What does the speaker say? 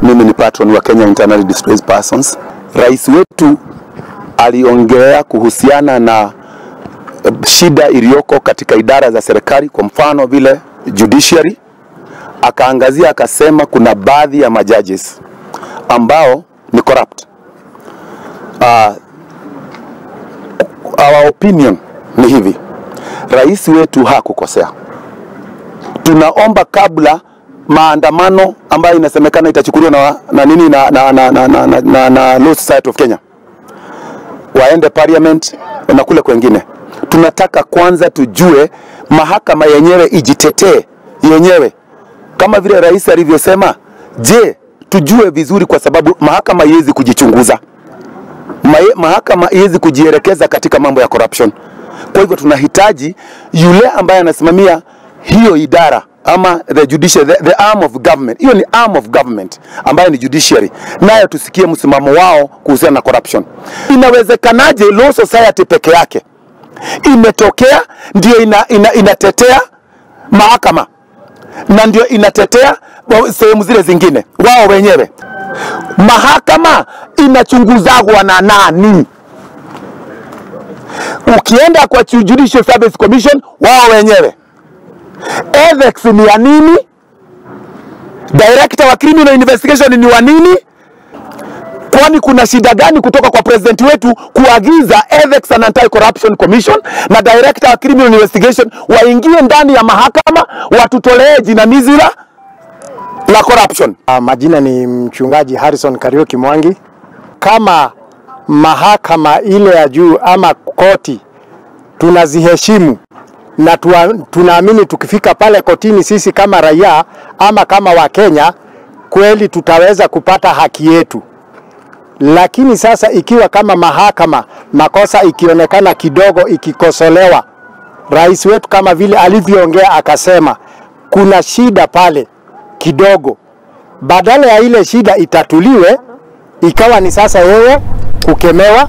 Mimi ni patron wa Kenya Internally Displaced Persons. Rais wetu aliongelea kuhusiana na shida iliyoko katika idara za serikali, kwa mfano vile judiciary. Akaangazia akasema kuna baadhi ya majudges ambao ni corrupt. Our opinion ni hivi: rais wetu hakukosea. Tunaomba kabla maandamano ambayo inasemekana itachukuliwa na Law Society of Kenya waende parliament na kule kwengine, tunataka kwanza tujue mahakama yenyewe ijitetee yenyewe kama vile rais alivyosema. Je, tujue vizuri, kwa sababu mahakama haiwezi kujichunguza, mahakama haiwezi kujielekeza katika mambo ya corruption. Kwa hivyo tunahitaji yule ambaye anasimamia hiyo idara ama the judiciary, the arm of government, hiyo ni arm of government ambayo ni judiciary, nayo tusikie msimamo wao kuhusiana na corruption. Inawezekanaje Law Society peke yake imetokea ndio inatetea mahakama na ndio inatetea sehemu zile zingine? Wao wenyewe mahakama inachunguzagwa na nani? Ukienda kwa Judicial Service Commission, wao wenyewe. Ethics ni ya nini? Director wa criminal investigation ni wa nini? Kwani kuna shida gani kutoka kwa president wetu kuagiza Ethics and Anti-Corruption Commission na director wa criminal investigation waingie ndani ya mahakama watutolee jinamizi la corruption? Majina ni mchungaji Harrison Kariuki Mwangi. Kama mahakama ile ya juu ama koti tunaziheshimu na tunaamini tukifika pale kotini sisi kama raia ama kama Wakenya kweli tutaweza kupata haki yetu. Lakini sasa ikiwa kama mahakama makosa ikionekana kidogo, ikikosolewa, rais wetu kama vile alivyoongea akasema kuna shida pale kidogo, badala ya ile shida itatuliwe ikawa ni sasa yeye kukemewa.